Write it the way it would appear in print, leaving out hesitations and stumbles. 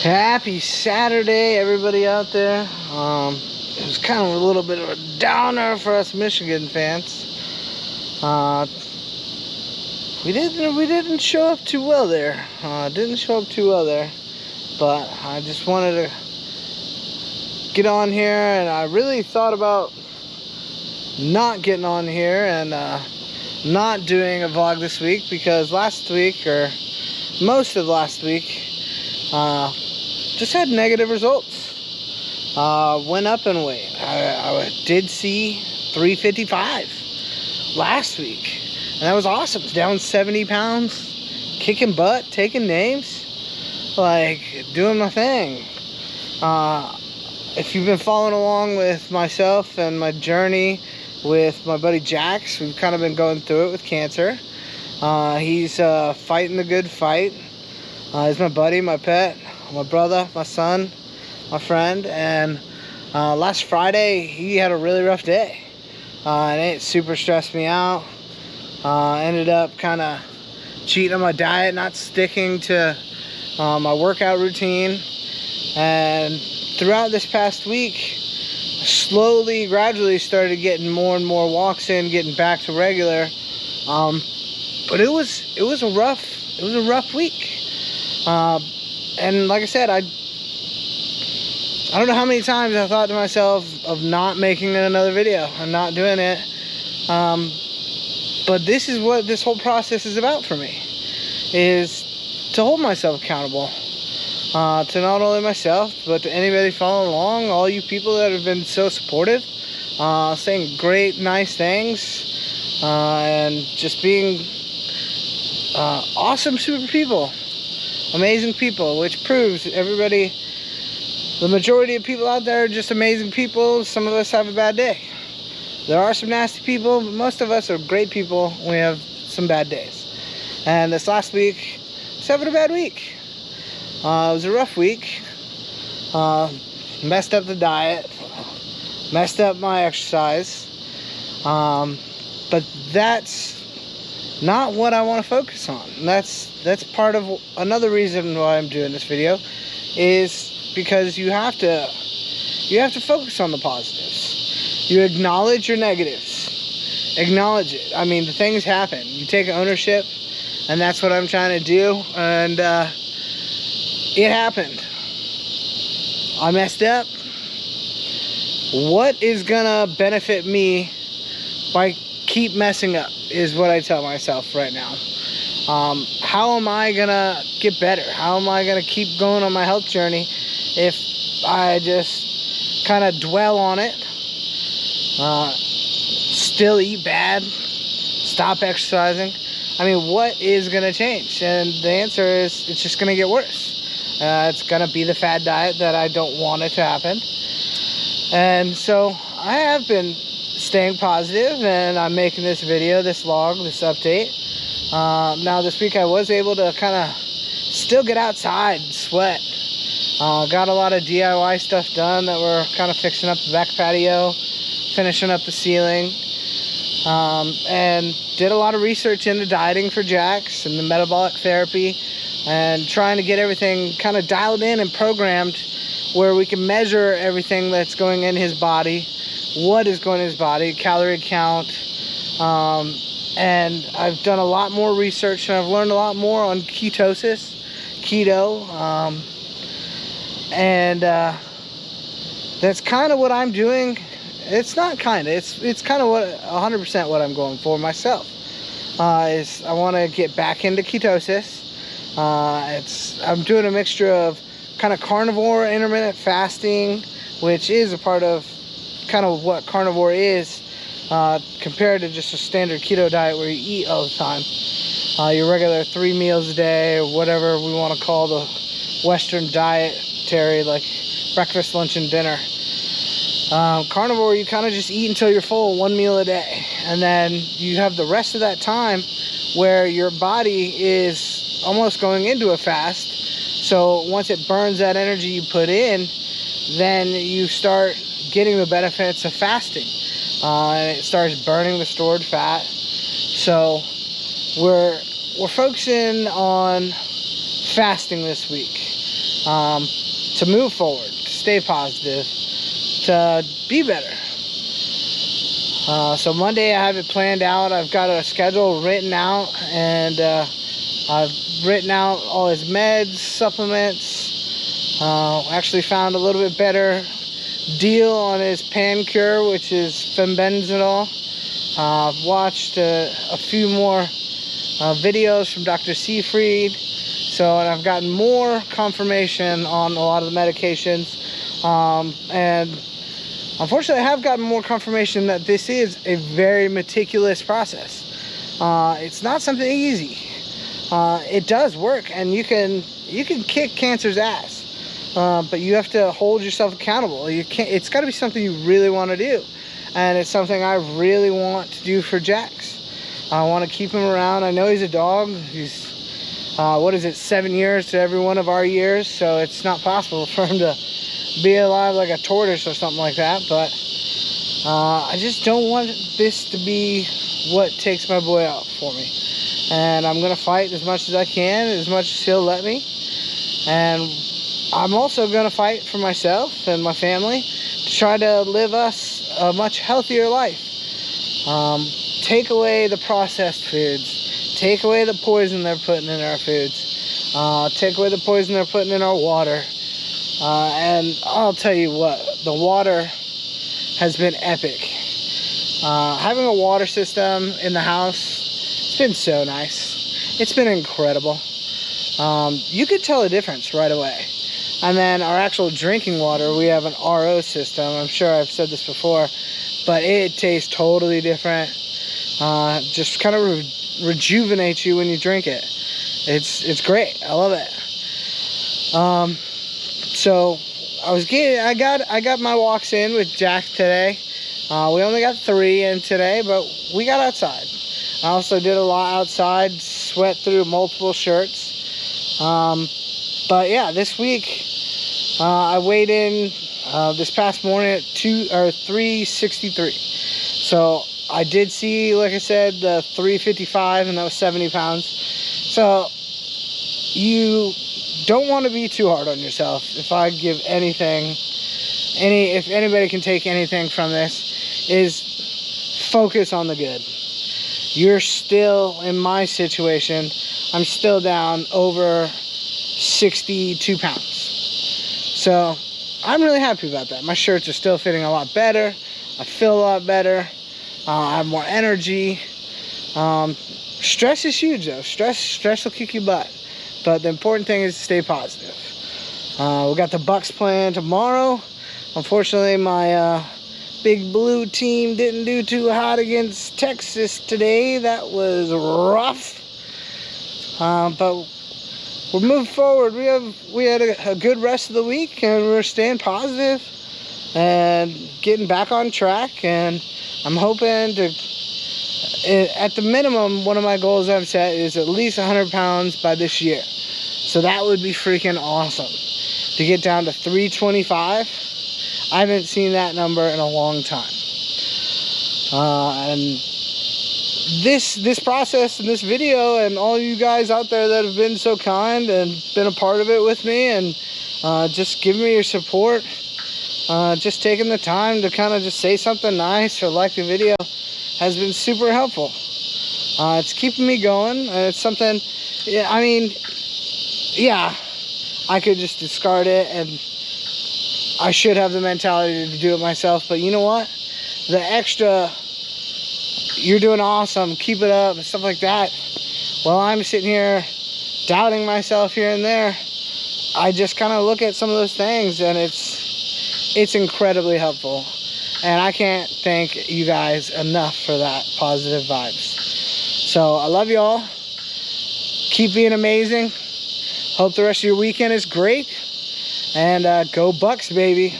Happy Saturday, everybody out there. It was kind of a little bit of a downer for us Michigan fans. We didn't show up too well there. But I just wanted to get on here, and I really thought about not getting on here and not doing a vlog this week, because last week, or most of last week, just had negative results. Went up in weight. I did see 355 last week, and that was awesome. Down 70 pounds, kicking butt, taking names, like doing my thing. If you've been following along with myself and my journey with my buddy Jax, we've kind of been going through it with cancer. He's fighting the good fight. He's my buddy, my pet, my brother, my son, my friend. And last Friday he had a really rough day, and it super stressed me out. Ended up kind of cheating on my diet, not sticking to my workout routine. And throughout this past week, slowly, gradually started getting more and more walks in, getting back to regular. But it was a rough week. And like I said, I don't know how many times I thought to myself of not making another video and not doing it. But this is what this whole process is about for me, is to hold myself accountable. To not only myself, but to anybody following along, all you people that have been so supportive, saying great, nice things, and just being awesome, super people, amazing people, which proves everybody, the majority of people out there are just amazing people. Some of us have a bad day. There are some nasty people, but most of us are great people. We have some bad days. And this last week, I was having a bad week. It was a rough week. Messed up the diet, messed up my exercise. But that's not what I want to focus on. And that's part of another reason why I'm doing this video, is because you have to focus on the positives. You acknowledge your negatives. Acknowledge it. I mean, the things happen. You take ownership, and that's what I'm trying to do. And it happened. I messed up. What is gonna benefit me by keep messing up is what I tell myself right now. How am I gonna get better? How am I gonna keep going on my health journey if I just kind of dwell on it, still eat bad, stop exercising? I mean, what is gonna change? And the answer is, it's just gonna get worse. It's gonna be the fad diet that I don't want it to happen. And so I have been staying positive, and I'm making this video, this vlog, this update. Now this week I was able to kind of still get outside and sweat. Got a lot of DIY stuff done, that we're kind of fixing up the back patio, finishing up the ceiling, and did a lot of research into dieting for Jax and the metabolic therapy, and trying to get everything kind of dialed in and programmed where we can measure everything that's going in his body, what is going in his body, calorie count. And I've done a lot more research, and I've learned a lot more on ketosis, keto, and that's kind of what I'm doing. It's not kind of, it's kind of what 100% what I'm going for myself. Is I want to get back into ketosis. I'm doing a mixture of kind of carnivore, intermittent fasting, which is a part of kind of what carnivore is, compared to just a standard keto diet where you eat all the time. Your regular 3 meals a day, or whatever we want to call the Western dietary, like breakfast, lunch, and dinner. Carnivore, you kind of just eat until you're full, 1 meal a day. And then you have the rest of that time where your body is almost going into a fast. So once it burns that energy you put in, then you start getting the benefits of fasting. And it starts burning the stored fat. So we're focusing on fasting this week. to move forward, to stay positive, to be better. So Monday I have it planned out. I've got a schedule written out, and I've written out all his meds, supplements. Actually found a little bit better deal on his Pancure, which is fenbendazole. I've watched a few more videos from Dr. Seafried, and I've gotten more confirmation on a lot of the medications, and unfortunately I have gotten more confirmation that this is a very meticulous process. It's not something easy. It does work, and you can kick cancer's ass, but you have to hold yourself accountable. It's got to be something you really want to do, and it's something I really want to do for Jax. I want to keep him around. I know he's a dog. He's 7 years to every one of our years, so it's not possible for him to be alive like a tortoise or something like that, but I just don't want this to be what takes my boy out for me. And I'm gonna fight as much as I can, as much as he'll let me. And I'm also gonna fight for myself and my family to try to live us a much healthier life. Take away the processed foods, take away the poison they're putting in our foods, take away the poison they're putting in our water. And I'll tell you what, the water has been epic. Having a water system in the house, it's been so nice. It's been incredible. You could tell a difference right away. And then our actual drinking water, we have an RO system. I'm sure I've said this before, but it tastes totally different. Just kind of rejuvenates you when you drink it. It's great. I love it. So I got my walks in with Jack today. We only got 3 in today, but we got outside. I also did a lot outside, sweat through multiple shirts. But yeah, this week I weighed in this past morning at 363. So I did see, like I said, the 355, and that was 70 pounds. So you don't want to be too hard on yourself. If I give anything, if anybody can take anything from this, is focus on the good. You're still, in my situation, I'm still down over 62 pounds. So I'm really happy about that. My shirts are still fitting a lot better. I feel a lot better. I have more energy. Stress is huge though. Stress will kick your butt. But the important thing is to stay positive. We got the Bucks playing tomorrow. Unfortunately, my Big Blue team didn't do too hot against Texas today. That was rough. But we're moving forward. We had a good rest of the week, and we're staying positive and getting back on track. And I'm hoping to, at the minimum, one of my goals I've set is at least 100 pounds by this year. So that would be freaking awesome to get down to 325. I haven't seen that number in a long time. And this process and this video, and all you guys out there that have been so kind and been a part of it with me, and just giving me your support, just taking the time to kind of just say something nice or like the video, has been super helpful. It's keeping me going, and it's something, I mean, yeah, I could just discard it, and I should have the mentality to do it myself, but you know what? The extra, you're doing awesome, keep it up, and stuff like that, while I'm sitting here doubting myself here and there, I just kind of look at some of those things, and it's incredibly helpful. And I can't thank you guys enough for that positive vibes. So I love you all. Keep being amazing. Hope the rest of your weekend is great. And go Bucks, baby.